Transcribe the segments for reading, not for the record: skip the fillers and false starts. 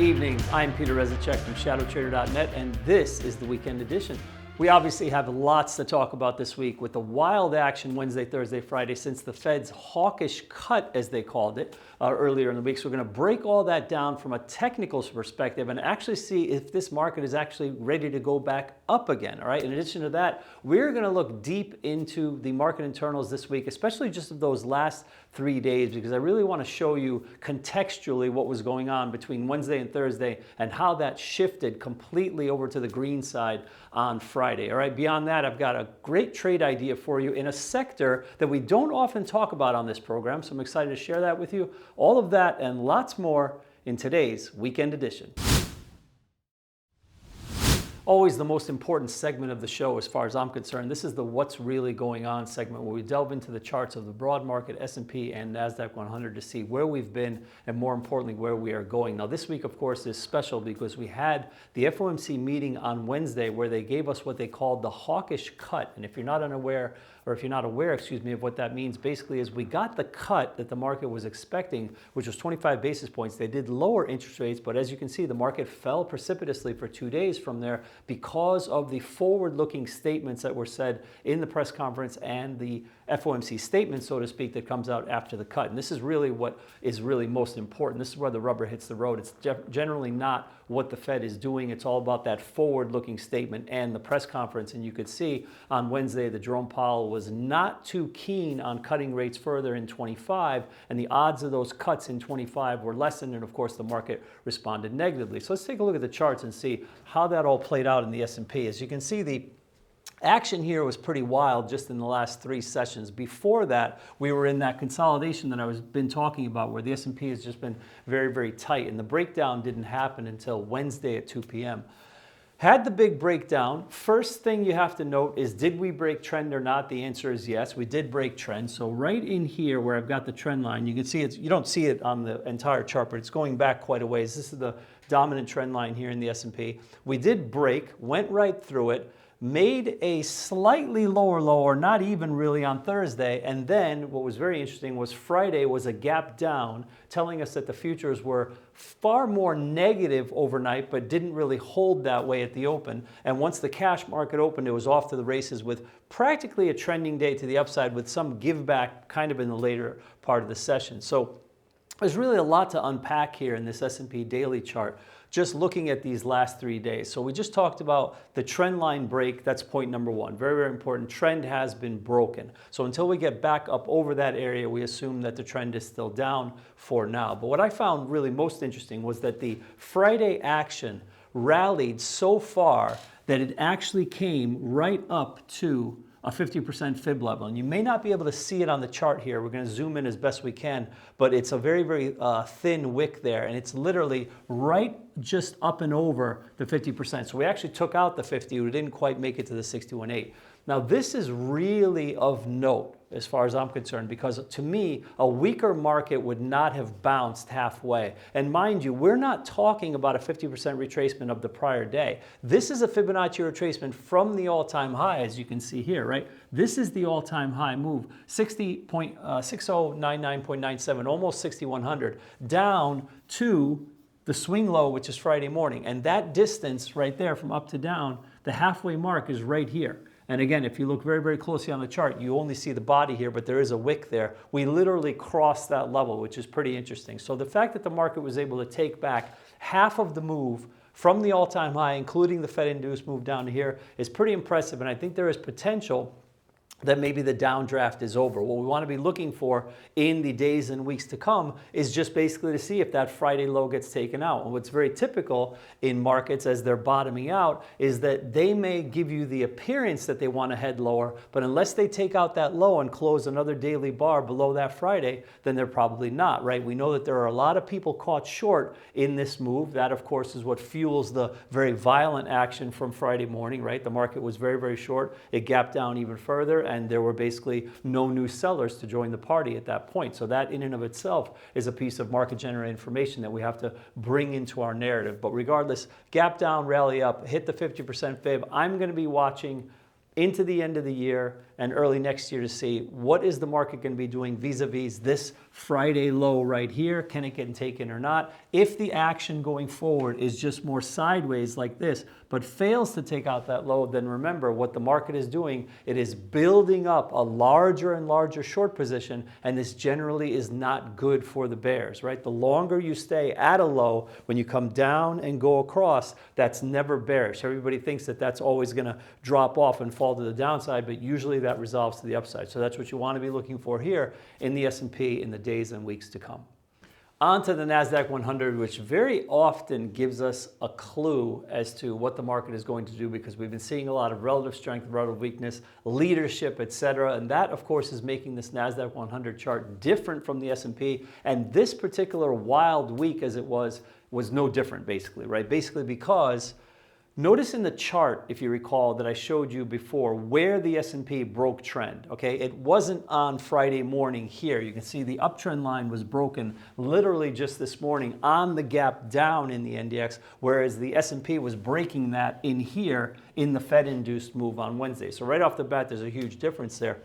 evening. I'm Peter Rezicek from ShadowTrader.net, and this is the Weekend Edition. We obviously have lots to talk about this week with the wild action Wednesday, Thursday, Friday since the Fed's hawkish cut, as they called it, earlier in the week. So we're going to break all that down from a technical perspective and actually see if this market is actually ready to go back up again. All right. In addition to that, we're going to look deep into the market internals this week, especially just of those last 3 days, because I really want to show you contextually what was going on between Wednesday and Thursday and how that shifted completely over to the green side on Friday. All right, beyond that, I've got a great trade idea for you in a sector that we don't often talk about on this program, so I'm excited to share that with you. All of that and lots more in today's Weekend Edition. Always the most important segment of the show as far as I'm concerned. This is the What's Really Going On segment where we delve into the charts of the broad market, S&P and NASDAQ 100 to see where we've been and more importantly where we are going. Now this week of course is special because we had the FOMC meeting on Wednesday where they gave us what they called the hawkish cut. And if you're not aware, of what that means, basically is we got the cut that the market was expecting, which was 25 basis points. They did lower interest rates, but as you can see, the market fell precipitously for 2 days from there because of the forward-looking statements that were said in the press conference and the FOMC statement, so to speak, that comes out after the cut. And this is really what is really most important. This is where the rubber hits the road. It's generally not what the Fed is doing. It's all about that forward-looking statement and the press conference. And you could see on Wednesday that Jerome Powell was not too keen on cutting rates further in 25, and the odds of those cuts in 25 were lessened, and of course the market responded negatively. So let's take a look at the charts and see how that all played out in the S&P. As you can see, the action here was pretty wild just in the last 3 sessions. Before that, we were in that consolidation that I've been talking about where the S&P has just been very, very tight, and the breakdown didn't happen until Wednesday at 2 p.m. Had the big breakdown. First thing you have to note is, did we break trend or not? The answer is yes, we did break trend. So right in here where I've got the trend line, you can see it. You don't see it on the entire chart, but it's going back quite a ways. This is the dominant trend line here in the S&P. We did break, went right through it, made a slightly lower low, or not even really, on Thursday. And then what was very interesting was Friday was a gap down, telling us that the futures were far more negative overnight, but didn't really hold that way at the open. And once the cash market opened, it was off to the races with practically a trending day to the upside with some give back kind of in the later part of the session. So there's really a lot to unpack here in this S&P daily chart, just looking at these last 3 days. So we just talked about the trend line break. That's point number one. Very, very important. Trend has been broken. So until we get back up over that area, we assume that the trend is still down for now. But what I found really most interesting was that the Friday action rallied so far that it actually came right up to a 50% fib level. And you may not be able to see it on the chart here. We're going to zoom in as best we can, but it's a very, very thin wick there. And it's literally right just up and over the 50%. So we actually took out the 50. We didn't quite make it to the 61.8. Now this is really of note as far as I'm concerned, because to me, a weaker market would not have bounced halfway. And mind you, we're not talking about a 50% retracement of the prior day. This is a Fibonacci retracement from the all-time high, as you can see here, right? This is the all-time high move, 60.6099.97, almost 6100, down to the swing low, which is Friday morning. And that distance right there from up to down, the halfway mark is right here. And again, if you look very, very closely on the chart, you only see the body here, but there is a wick there. We literally crossed that level, which is pretty interesting. So the fact that the market was able to take back half of the move from the all-time high, including the Fed-induced move down to here, is pretty impressive. And I think there is potential that maybe the downdraft is over. What we want to be looking for in the days and weeks to come is just basically to see if that Friday low gets taken out. And what's very typical in markets as they're bottoming out is that they may give you the appearance that they want to head lower, but unless they take out that low and close another daily bar below that Friday, then they're probably not, right? We know that there are a lot of people caught short in this move. That, of course, is what fuels the very violent action from Friday morning, right? The market was very, very short. It gapped down even further, and there were basically no new sellers to join the party at that point. So that in and of itself is a piece of market generated information that we have to bring into our narrative. But regardless, gap down, rally up, hit the 50% fib. I'm going to be watching into the end of the year and early next year to see what is the market going to be doing vis-a-vis this Friday low right here. Can it get taken or not? If the action going forward is just more sideways like this, but fails to take out that low, then remember what the market is doing. It is building up a larger and larger short position, and this generally is not good for the bears, right? The longer you stay at a low, when you come down and go across, that's never bearish. Everybody thinks that that's always going to drop off and fall to the downside, but usually that resolves to the upside. So that's what you want to be looking for here in the S&P in the days and weeks to come. On to the NASDAQ 100, which very often gives us a clue as to what the market is going to do, because we've been seeing a lot of relative strength, relative weakness, leadership, etc. And that, of course, is making this NASDAQ 100 chart different from the S&P. And this particular wild week, as it was no different, basically, right? Basically because notice in the chart, if you recall, that I showed you before where the S&P broke trend, okay? It wasn't on Friday morning here. You can see the uptrend line was broken literally just this morning on the gap down in the NDX, whereas the S&P was breaking that in here in the Fed-induced move on Wednesday. So right off the bat, there's a huge difference there.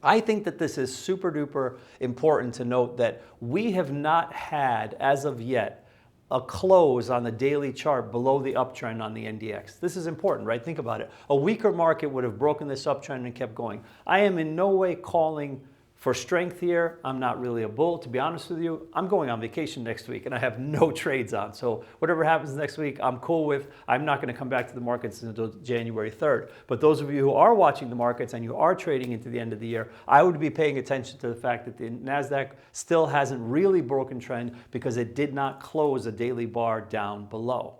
I think that this is super duper important to note that we have not had, as of yet, a close on the daily chart below the uptrend on the NDX. This is important, right? Think about it. A weaker market would have broken this uptrend and kept going. I am in no way calling for strength here. I'm not really a bull, to be honest with you. I'm going on vacation next week and I have no trades on. So whatever happens next week, I'm cool with. I'm not going to come back to the markets until January 3rd. But those of you who are watching the markets and you are trading into the end of the year, I would be paying attention to the fact that the NASDAQ still hasn't really broken trend because it did not close a daily bar down below.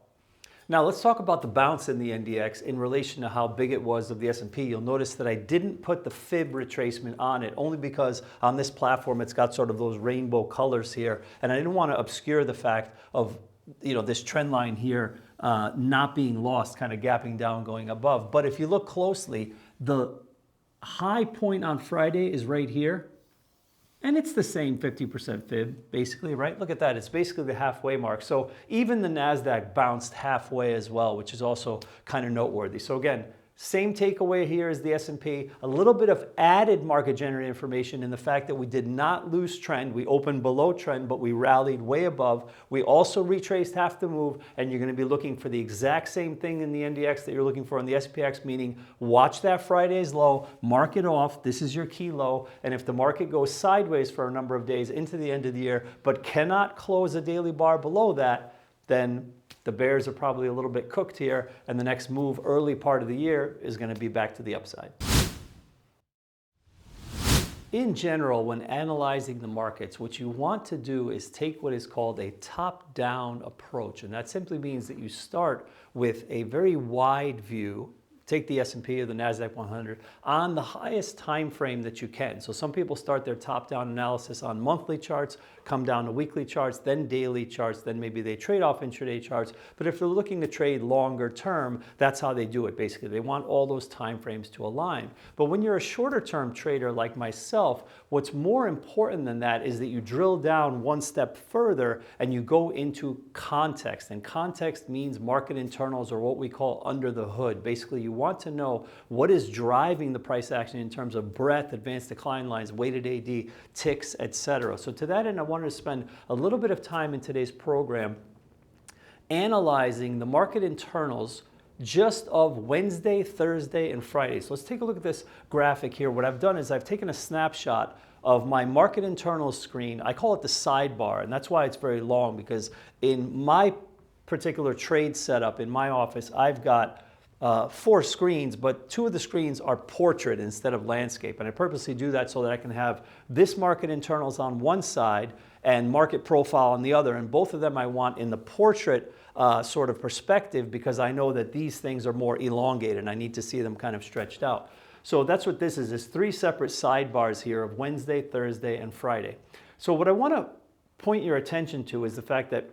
Now let's talk about the bounce in the NDX in relation to how big it was of the S&P. You'll notice that I didn't put the fib retracement on it, only because on this platform it's got sort of those rainbow colors here, and I didn't want to obscure the fact of this trend line here not being lost, kind of gapping down, going above. But if you look closely, the high point on Friday is right here. And it's the same 50% fib, basically, right? Look at that. It's basically the halfway mark. So even the NASDAQ bounced halfway as well, which is also kind of noteworthy. So again, same takeaway here as the S&P, a little bit of added market generated information in the fact that we did not lose trend. We opened below trend, but we rallied way above. We also retraced half the move, and you're going to be looking for the exact same thing in the NDX that you're looking for in the SPX, meaning watch that Friday's low, mark it off. This is your key low. And if the market goes sideways for a number of days into the end of the year, but cannot close a daily bar below that, then the bears are probably a little bit cooked here, and the next move early part of the year is going to be back to the upside. In general, when analyzing the markets, what you want to do is take what is called a top-down approach, and that simply means that you start with a very wide view. Take the S&P or the NASDAQ 100 on the highest time frame that you can. So some people start their top-down analysis on monthly charts, come down to weekly charts, then daily charts, then maybe they trade off intraday charts. But if they're looking to trade longer term, that's how they do it basically. They want all those time frames to align. But when you're a shorter term trader like myself, what's more important than that is that you drill down one step further and you go into context. And context means market internals, or what we call under the hood. Basically, you want to know what is driving the price action in terms of breadth, advanced decline lines, weighted AD, ticks, etc. So to that end, I wanted to spend a little bit of time in today's program analyzing the market internals just of Wednesday, Thursday, and Friday. So let's take a look at this graphic here. What I've done is I've taken a snapshot of my market internals screen. I call it the sidebar, and that's why it's very long, because in my particular trade setup in my office, I've got 4 screens, but 2 of the screens are portrait instead of landscape. And I purposely do that so that I can have this market internals on one side and market profile on the other. And both of them I want in the portrait sort of perspective, because I know that these things are more elongated and I need to see them kind of stretched out. So that's what this is. There's 3 separate sidebars here of Wednesday, Thursday, and Friday. So what I want to point your attention to is the fact that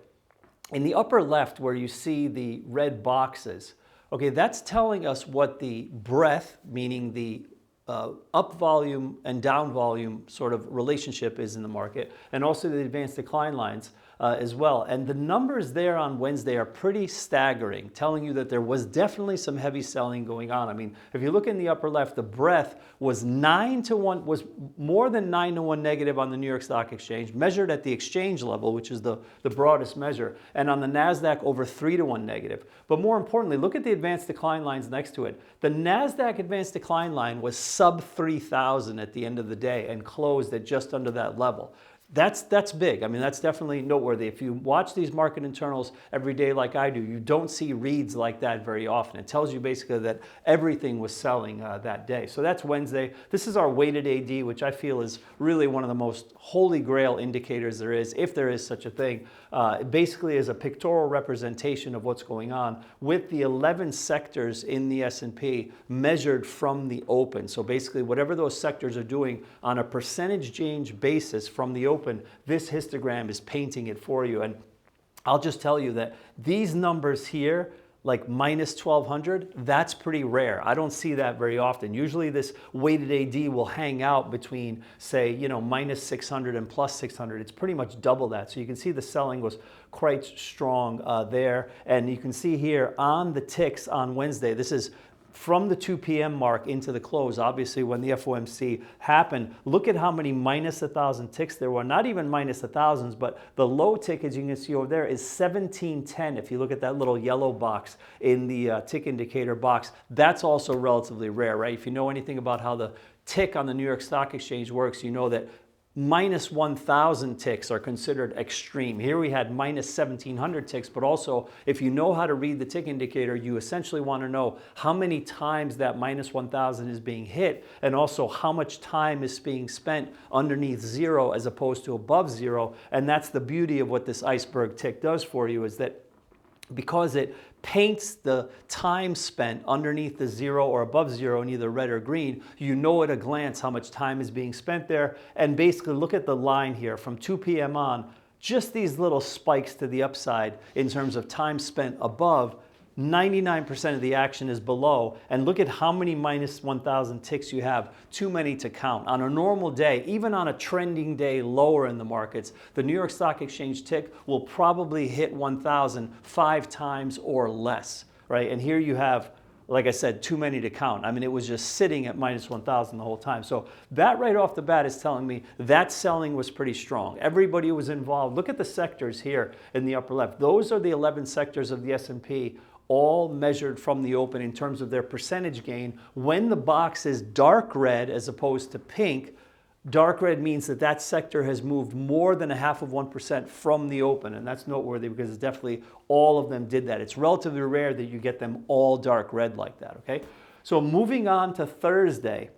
in the upper left where you see the red boxes, okay, that's telling us what the breadth, meaning the up volume and down volume sort of relationship is in the market, and also the advanced decline lines. as well. And the numbers there on Wednesday are pretty staggering, telling you that there was definitely some heavy selling going on. I mean, if you look in the upper left, the breadth was 9-1, was more than 9-1 negative on the New York Stock Exchange, measured at the exchange level, which is the broadest measure, and on the NASDAQ over 3-1 negative. But more importantly, look at the advanced decline lines next to it. The NASDAQ advanced decline line was sub 3,000 at the end of the day and closed at just under that level. That's big. I mean, that's definitely noteworthy. If you watch these market internals every day like I do, you don't see reads like that very often. It tells you basically that everything was selling that day. So that's Wednesday. This is our weighted AD, which I feel is really one of the most holy grail indicators there is, if there is such a thing. It basically is a pictorial representation of what's going on with the 11 sectors in the S&P measured from the open. So basically, whatever those sectors are doing on a percentage change basis from the open, this histogram is painting it for you. And I'll just tell you that these numbers here, like minus 1200, that's pretty rare. I don't see that very often. Usually this weighted AD will hang out between, say, minus 600 and plus 600. It's pretty much double that. So you can see the selling was quite strong there. And you can see here on the ticks on Wednesday, this is from the 2 p.m. mark into the close, obviously when the FOMC happened, look at how many minus 1,000 ticks there were. Not even minus 1,000s, but the low tick, as you can see over there, is 1710. If you look at that little yellow box in the tick indicator box, that's also relatively rare, right? If you know anything about how the tick on the New York Stock Exchange works, you know that minus 1,000 ticks are considered extreme. Here we had minus 1,700 ticks, but also if you know how to read the tick indicator, you essentially want to know how many times that minus 1,000 is being hit and also how much time is being spent underneath zero as opposed to above zero. And that's the beauty of what this iceberg tick does for you, is that because it paints the time spent underneath the zero or above zero in either red or green, you know at a glance how much time is being spent there. And basically look at the line here from 2 p.m. on, just these little spikes to the upside in terms of time spent above. 99% of the action is below, and look at how many minus 1,000 ticks you have. Too many to count. On a normal day, even on a trending day lower in the markets, the New York Stock Exchange tick will probably hit 1,000 5 times or less, right? And here you have, like I said, too many to count. I mean, it was just sitting at minus 1,000 the whole time. So that right off the bat is telling me that selling was pretty strong. Everybody was involved. Look at the sectors here in the upper left. Those are the 11 sectors of the S&P, all measured from the open in terms of their percentage gain. When the box is dark red as opposed to pink, dark red means that that sector has moved more than 0.5% from the open, and that's noteworthy because it's definitely all of them did that. It's relatively rare that you get them all dark red like that, okay? So moving on to Thursday,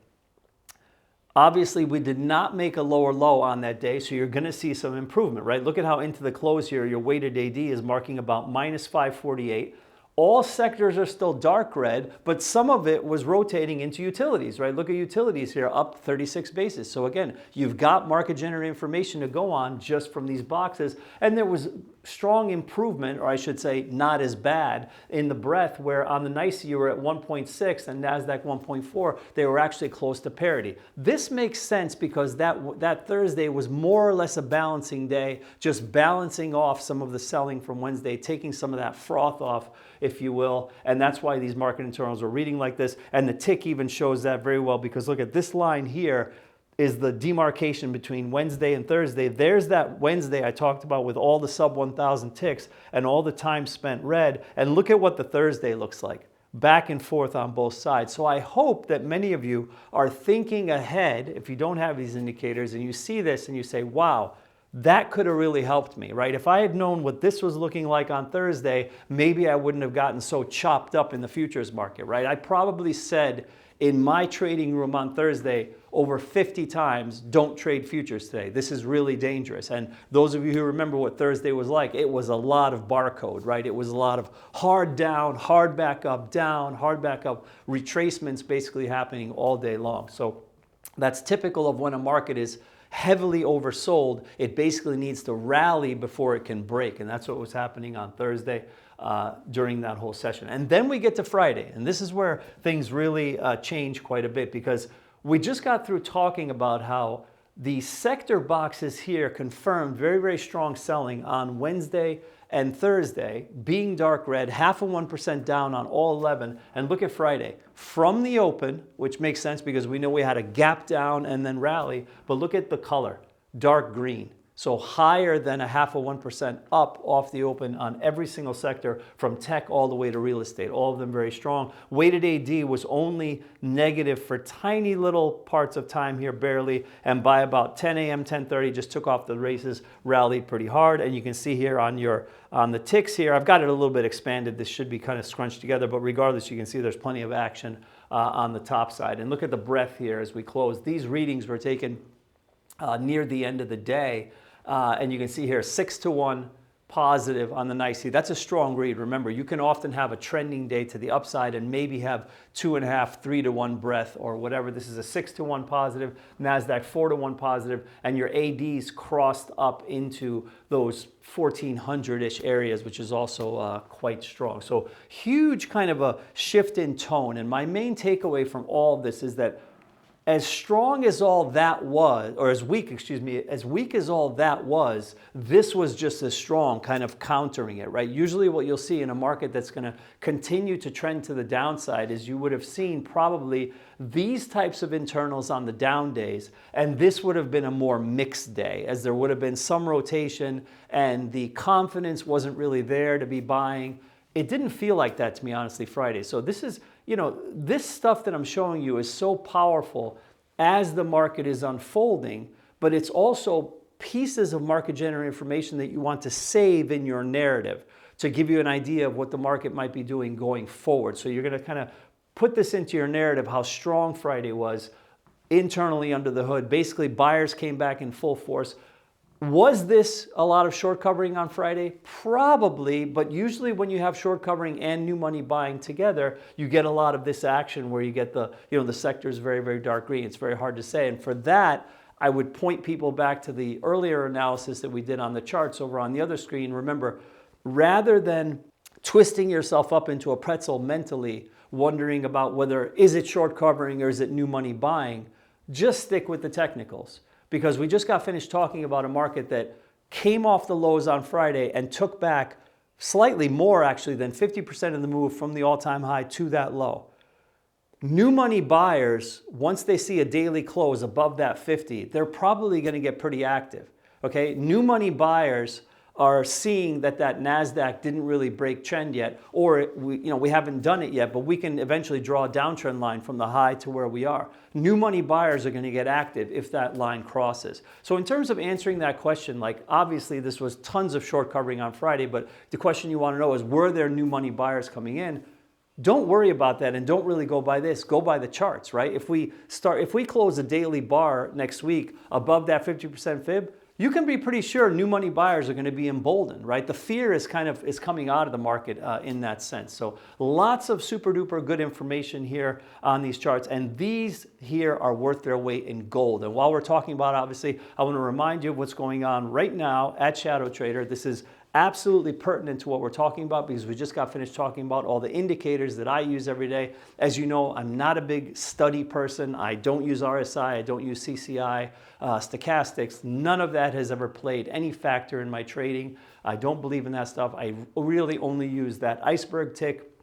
obviously we did not make a lower low on that day, so you're gonna see some improvement, right? Look at how into the close here, your weighted AD is marking about minus 548. All sectors are still dark red, but some of it was rotating into utilities, right? Look at utilities here, up 36 basis. So again, you've got market generated information to go on just from these boxes. And there was strong improvement, or I should say not as bad, in the breadth, where on the NYSE you were at 1.6 and NASDAQ 1.4, they were actually close to parity. This makes sense because that Thursday was more or less a balancing day, just balancing off some of the selling from Wednesday, taking some of that froth off, if you will, and that's why these market internals are reading like this. And the tick even shows that very well, because look at this line here is the demarcation between Wednesday and Thursday. There's that Wednesday I talked about with all the sub 1,000 ticks and all the time spent red, and look at what the Thursday looks like. Back and forth on both sides. So I hope that many of you are thinking ahead if you don't have these indicators and you see this and you say, wow, that could have really helped me, right? If I had known what this was looking like on Thursday, maybe I wouldn't have gotten so chopped up in the futures market, right? I probably said in my trading room on Thursday over 50 times, don't trade futures today. This is really dangerous. And those of you who remember what Thursday was like, it was a lot of barcode, right? It was a lot of hard down, hard back up, down, hard back up, retracements basically happening all day long. So that's typical of when a market is heavily oversold. It basically needs to rally before it can break. And that's what was happening on Thursday during that whole session. And then we get to Friday. And this is where things really change quite a bit, because we just got through talking about how The sector boxes here confirmed very, very strong selling on Wednesday and Thursday, being dark red, 0.5% down on all 11. And look at Friday. From the open, which makes sense because we know we had a gap down and then rally, but look at the color, dark green. So higher than 0.5% up off the open on every single sector, from tech all the way to real estate, all of them very strong. Weighted AD was only negative for tiny little parts of time here, barely, and by about 10 a.m., 10:30, just took off the races, rallied pretty hard. And you can see here on the ticks here, I've got it a little bit expanded. This should be kind of scrunched together, but regardless, you can see there's plenty of action on the top side. And look at the breadth here as we close. These readings were taken near the end of the day. And you can see here 6-to-1 positive on the NYSE. That's a strong read. Remember, you can often have a trending day to the upside and maybe have 2.5, 3-to-1 breadth or whatever. This is a 6-to-1 positive, NASDAQ 4-to-1 positive, and your ADs crossed up into those 1400-ish areas, which is also quite strong. So huge kind of a shift in tone. And my main takeaway from all of this is that as strong as all that was, or as weak as all that was, this was just as strong, kind of countering it, right? Usually what you'll see in a market that's going to continue to trend to the downside is you would have seen probably these types of internals on the down days, and this would have been a more mixed day, as there would have been some rotation and the confidence wasn't really there to be buying. It didn't feel like that to me, honestly, Friday. So this is, this stuff that I'm showing you is so powerful as the market is unfolding, but it's also pieces of market generated information that you want to save in your narrative to give you an idea of what the market might be doing going forward. So you're going to kind of put this into your narrative, how strong Friday was internally under the hood. Basically, buyers came back in full force. Was this a lot of short covering on Friday? Probably, but usually when you have short covering and new money buying together, you get a lot of this action where you get the sector is very, very dark green. It's very hard to say. And for that, I would point people back to the earlier analysis that we did on the charts over on the other screen. Remember, rather than twisting yourself up into a pretzel mentally, wondering about whether is it short covering or is it new money buying, just stick with the technicals. Because we just got finished talking about a market that came off the lows on Friday and took back slightly more actually than 50% of the move from the all-time high to that low. New money buyers, once they see a daily close above that 50, they're probably going to get pretty active. Okay, new money buyers are seeing that NASDAQ didn't really break trend yet, or we haven't done it yet, but we can eventually draw a downtrend line from the high to where we are. New money buyers are going to get active if that line crosses. So in terms of answering that question, like obviously this was tons of short covering on Friday, but the question you want to know is, were there new money buyers coming in? Don't worry about that and don't really go by this. Go by the charts, right? If we close a daily bar next week above that 50% fib, you can be pretty sure new money buyers are going to be emboldened, right? The fear is coming out of the market in that sense. So lots of super duper good information here on these charts, and these here are worth their weight in gold. And while we're talking about, obviously, I want to remind you of what's going on right now at ShadowTrader. This is absolutely pertinent to what we're talking about because we just got finished talking about all the indicators that I use every day. As you know, I'm not a big study person. I don't use RSI. I don't use CCI, stochastics. None of that has ever played any factor in my trading. I don't believe in that stuff. I really only use that iceberg tick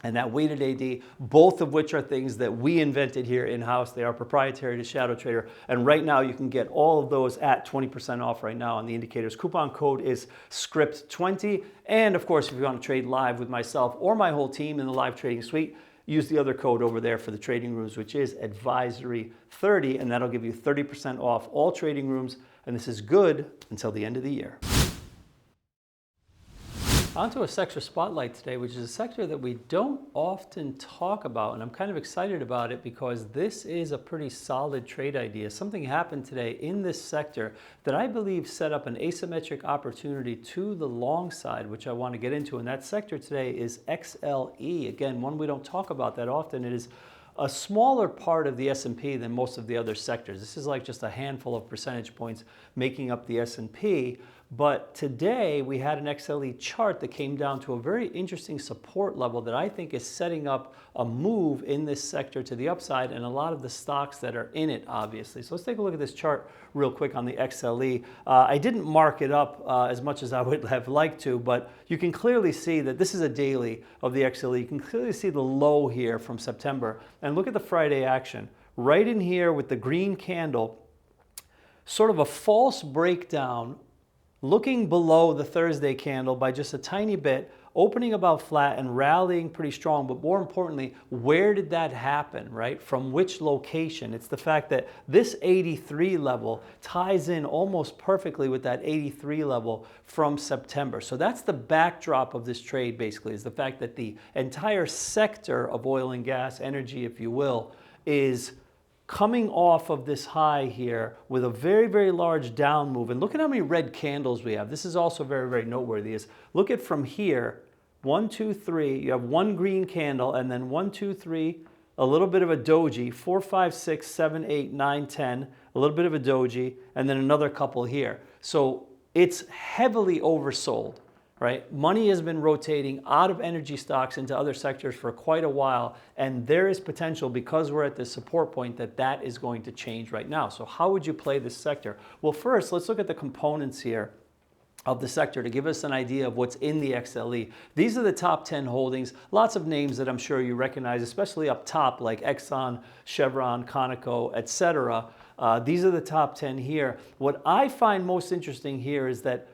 and that weighted AD, both of which are things that we invented here in-house. They are proprietary to ShadowTrader. And right now you can get all of those at 20% off right now on the indicators. Coupon code is SCRIPT20. And of course, if you want to trade live with myself or my whole team in the live trading suite, use the other code over there for the trading rooms, which is advisory30, and that'll give you 30% off all trading rooms. And this is good until the end of the year. Onto a sector spotlight today, which is a sector that we don't often talk about, and I'm kind of excited about it because this is a pretty solid trade idea. Something happened today in this sector that I believe set up an asymmetric opportunity to the long side, which I want to get into, and that sector today is XLE. Again, one we don't talk about that often. It is a smaller part of the S&P than most of the other sectors. This is like just a handful of percentage points making up the S&P. But today we had an XLE chart that came down to a very interesting support level that I think is setting up a move in this sector to the upside, and a lot of the stocks that are in it, obviously. So let's take a look at this chart real quick on the XLE. I didn't mark it up as much as I would have liked to, but you can clearly see that this is a daily of the XLE. You can clearly see the low here from September, and look at the Friday action. Right in here with the green candle, sort of a false breakdown, looking below the Thursday candle by just a tiny bit, opening about flat and rallying pretty strong. But more importantly, where did that happen, right? From which location? It's the fact that this 83 level ties in almost perfectly with that 83 level from September. So that's the backdrop of this trade, basically, is the fact that the entire sector of oil and gas, energy, if you will, is coming off of this high here with a very, very large down move. And look at how many red candles we have. This is also very, very noteworthy. Is look at from here, 1, 2, 3, you have one green candle, and then 1, 2, 3, a little bit of a doji, 4, 5, 6, 7, 8, 9, 10, a little bit of a doji, and then another couple here. So it's heavily oversold. Right? Money has been rotating out of energy stocks into other sectors for quite a while, and there is potential, because we're at this support point, that that is going to change right now. So how would you play this sector? Well, first, let's look at the components here of the sector to give us an idea of what's in the XLE. These are the top 10 holdings. Lots of names that I'm sure you recognize, especially up top, like Exxon, Chevron, Conoco, etc. These are the top 10 here. What I find most interesting here is that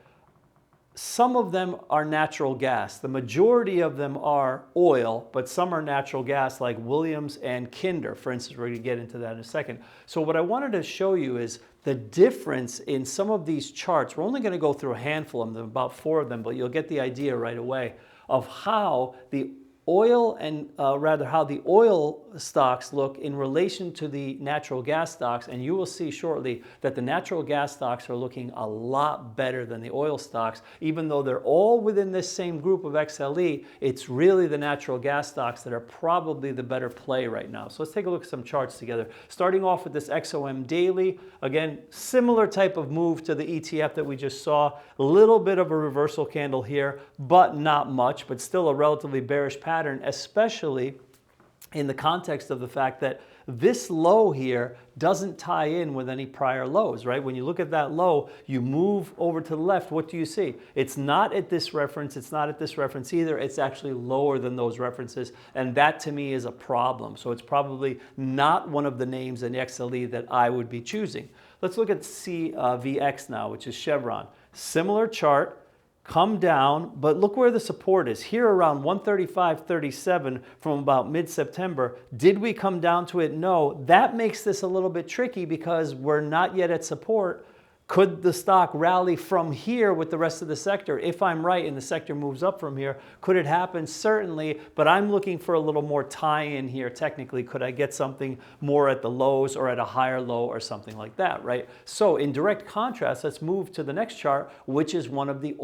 some of them are natural gas. The majority of them are oil, but some are natural gas, like Williams and Kinder. For instance, we're going to get into that in a second. So what I wanted to show you is the difference in some of these charts. We're only going to go through a handful of them, about 4 of them, but you'll get the idea right away of how the oil and how the oil stocks look in relation to the natural gas stocks, and you will see shortly that the natural gas stocks are looking a lot better than the oil stocks. Even though they're all within this same group of XLE, it's really the natural gas stocks that are probably the better play right now. So let's take a look at some charts together. Starting off with this XOM daily, again, similar type of move to the ETF that we just saw. A little bit of a reversal candle here, but not much, but still a relatively bearish pattern, especially in the context of the fact that this low here doesn't tie in with any prior lows, right? When you look at that low, you move over to the left, what do you see? It's not at this reference, it's not at this reference either, it's actually lower than those references, and that to me is a problem. So it's probably not one of the names in the XLE that I would be choosing. Let's look at CVX now, which is Chevron. Similar chart, come down, but look where the support is. Here around 135.37 from about mid-September. Did we come down to it? No. That makes this a little bit tricky because we're not yet at support. Could the stock rally from here with the rest of the sector? If I'm right and the sector moves up from here, could it happen? Certainly, but I'm looking for a little more tie-in here technically. Could I get something more at the lows or at a higher low or something like that, right? So in direct contrast, let's move to the next chart, which is one of the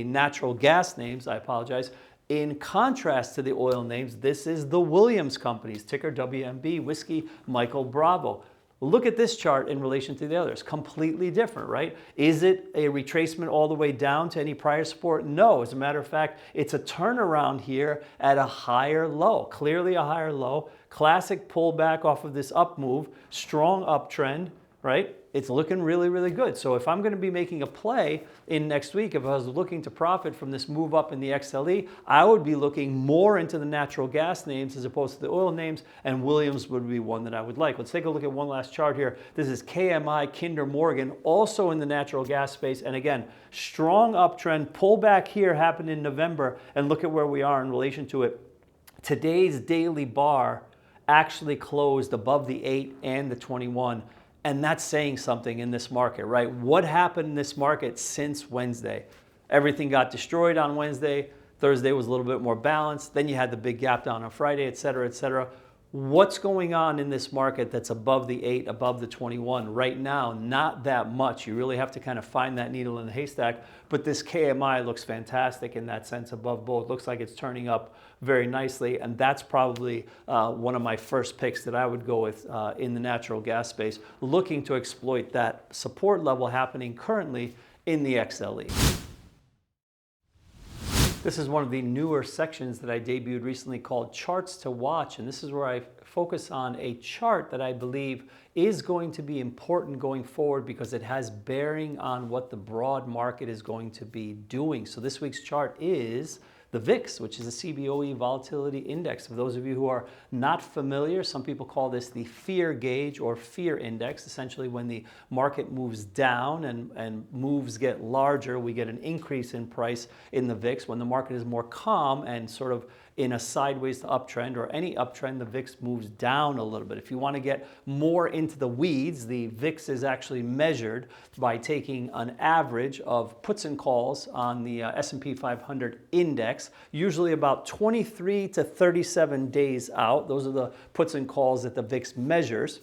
natural gas names, I apologize. In contrast to the oil names, this is the Williams companies, ticker WMB, Whiskey, Michael Bravo. Look at this chart in relation to the others. Completely different, right? Is it a retracement all the way down to any prior support? No. As a matter of fact, it's a turnaround here at a higher low. Clearly a higher low. Classic pullback off of this up move. Strong uptrend, right? It's looking really, really good. So if I'm going to be making a play in next week, if I was looking to profit from this move up in the XLE, I would be looking more into the natural gas names as opposed to the oil names, and Williams would be one that I would like. Let's take a look at one last chart here. This is KMI, Kinder Morgan, also in the natural gas space. And again, strong uptrend, pullback here happened in November, and look at where we are in relation to it. Today's daily bar actually closed above the 8 and the 21. And that's saying something in this market, right? What happened in this market since Wednesday? Everything got destroyed on Wednesday. Thursday was a little bit more balanced. Then you had the big gap down on Friday, et cetera, et cetera. What's going on in this market that's above the 8, above the 21? Right now, not that much. You really have to kind of find that needle in the haystack. But this KMI looks fantastic in that sense above both. Looks like it's turning up very nicely. And that's probably one of my first picks that I would go with in the natural gas space, looking to exploit that support level happening currently in the XLE. This is one of the newer sections that I debuted recently called Charts to Watch, and this is where I focus on a chart that I believe is going to be important going forward because it has bearing on what the broad market is going to be doing. So this week's chart is the VIX, which is the CBOE Volatility Index. For those of you who are not familiar, some people call this the fear gauge or fear index. Essentially, when the market moves down and moves get larger, we get an increase in price in the VIX. When the market is more calm and sort of in a sideways to uptrend or any uptrend, the VIX moves down a little bit. If you want to get more into the weeds, the VIX is actually measured by taking an average of puts and calls on the S&P 500 index, usually about 23 to 37 days out. Those are the puts and calls that the VIX measures.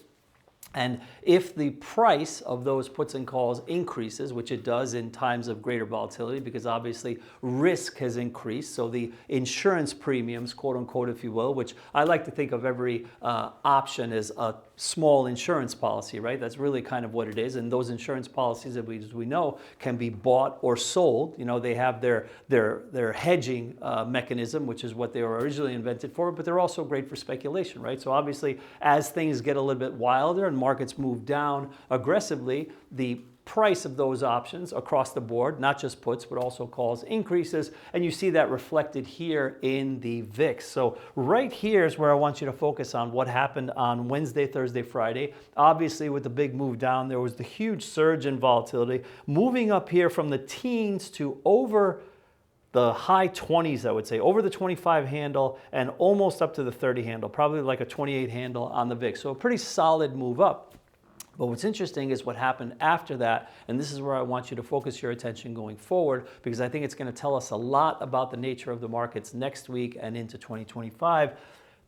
And if the price of those puts and calls increases, which it does in times of greater volatility, because obviously risk has increased, so the insurance premiums, quote unquote, if you will, which I like to think of every option as a small insurance policy, right? That's really kind of what it is. And those insurance policies, as we know, can be bought or sold. You know, they have their hedging mechanism, which is what they were originally invented for, but they're also great for speculation, right? So obviously, as things get a little bit wilder and markets move down aggressively, the price of those options across the board, not just puts, but also calls, increases. And you see that reflected here in the VIX. So right here is where I want you to focus on what happened on Wednesday, Thursday, Friday. Obviously, with the big move down, there was the huge surge in volatility, moving up here from the teens to over the high 20s, I would say, over the 25 handle and almost up to the 30 handle, probably like a 28 handle on the VIX. So a pretty solid move up. But what's interesting is what happened after that, and this is where I want you to focus your attention going forward, because I think it's going to tell us a lot about the nature of the markets next week and into 2025.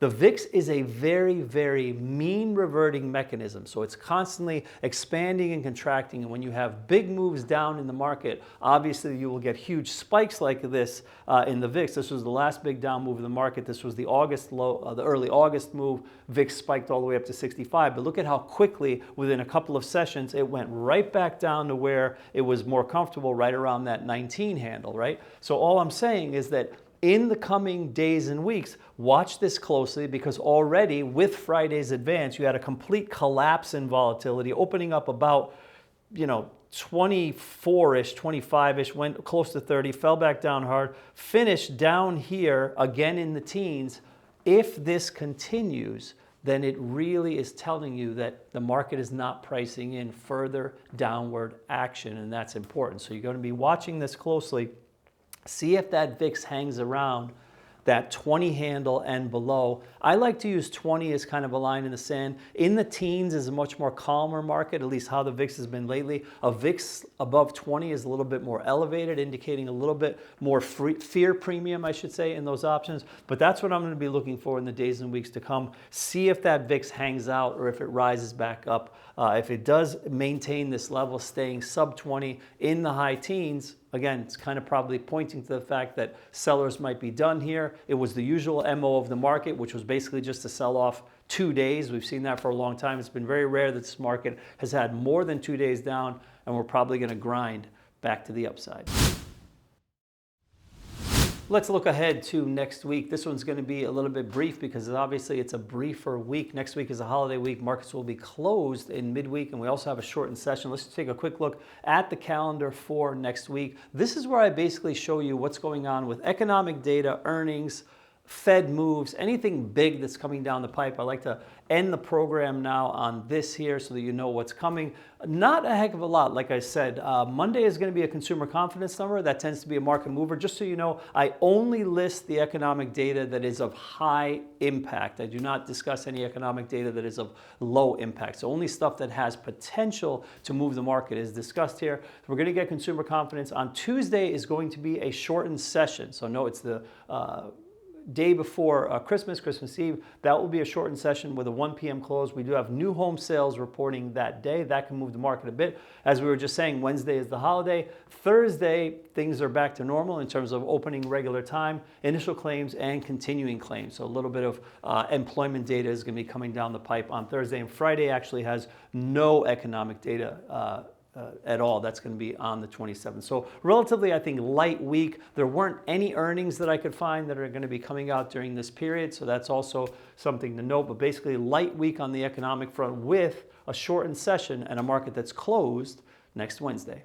The VIX is a very, very mean reverting mechanism. So it's constantly expanding and contracting. And when you have big moves down in the market, obviously you will get huge spikes like this in the VIX. This was the last big down move in the market. This was the August low, the early August move. VIX spiked all the way up to 65. But look at how quickly, within a couple of sessions, it went right back down to where it was more comfortable, right around that 19 handle, right? So all I'm saying is that in the coming days and weeks, watch this closely, because already with Friday's advance, you had a complete collapse in volatility, opening up about, 24-ish, 25-ish, went close to 30, fell back down hard, finished down here again in the teens. If this continues, then it really is telling you that the market is not pricing in further downward action, and that's important. So you're going to be watching this closely. See if that VIX hangs around that 20 handle and below. I like to use 20 as kind of a line in the sand. In the teens is a much more calmer market, at least how the VIX has been lately. A VIX above 20 is a little bit more elevated, indicating a little bit more fear premium, I should say, in those options. But that's what I'm going to be looking for in the days and weeks to come. See if that VIX hangs out or if it rises back up. If it does maintain this level, staying sub 20 in the high teens, again, it's kind of probably pointing to the fact that sellers might be done here. It was the usual MO of the market, which was basically just to sell off 2 days. We've seen that for a long time. It's been very rare that this market has had more than 2 days down, and we're probably going to grind back to the upside. Let's look ahead to next week. This one's going to be a little bit brief because obviously it's a briefer week. Next week is a holiday week. Markets will be closed in midweek, and we also have a shortened session. Let's take a quick look at the calendar for next week. This is where I basically show you what's going on with economic data, earnings, Fed moves, anything big that's coming down the pipe. I like to end the program now on this here so that you know what's coming. Not a heck of a lot, like I said. Monday is going to be a consumer confidence number. That tends to be a market mover. Just so you know, I only list the economic data that is of high impact. I do not discuss any economic data that is of low impact. So only stuff that has potential to move the market is discussed here. We're going to get consumer confidence. On Tuesday is going to be a shortened session. So no, it's the day before Christmas Eve. That will be a shortened session with a 1 p.m. close. We do have new home sales reporting that day. That can move the market a bit. As we were just saying, Wednesday is the holiday. Thursday, things are back to normal in terms of opening regular time, initial claims, and continuing claims. So a little bit of employment data is going to be coming down the pipe on Thursday. And Friday actually has no economic data at all. That's going to be on the 27th. So relatively, I think, light week. There weren't any earnings that I could find that are going to be coming out during this period. So that's also something to note. But basically, light week on the economic front with a shortened session and a market that's closed next Wednesday.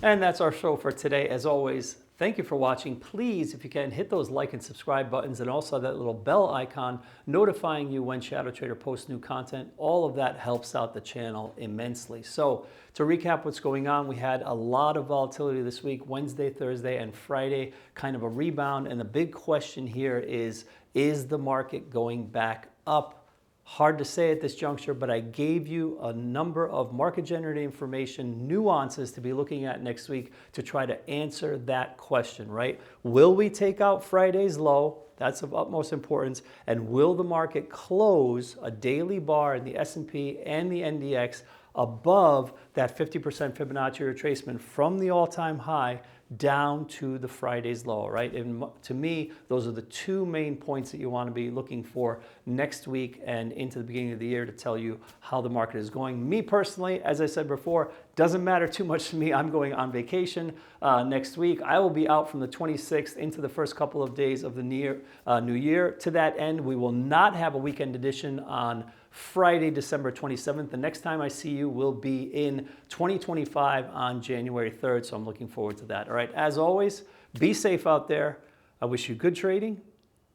And that's our show for today. As always, thank you for watching. Please, if you can, hit those like and subscribe buttons and also that little bell icon notifying you when ShadowTrader posts new content. All of that helps out the channel immensely. So to recap what's going on, we had a lot of volatility this week, Wednesday, Thursday, and Friday, kind of a rebound. And the big question here is the market going back up? Hard to say at this juncture, but I gave you a number of market generated information, nuances to be looking at next week to try to answer that question, right? Will we take out Friday's low? That's of utmost importance. And will the market close a daily bar in the S&P and the NDX above that 50% Fibonacci retracement from the all-time high down to the Friday's low, right? And to me, those are the two main points that you want to be looking for next week and into the beginning of the year to tell you how the market is going. Me personally, as I said before, doesn't matter too much to me. I'm going on vacation next week. I will be out from the 26th into the first couple of days of the new year. To that end, we will not have a weekend edition on Friday, December 27th. The next time I see you will be in 2025 on January 3rd, so I'm looking forward to that. All right, as always, be safe out there. I wish you good trading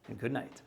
and good night.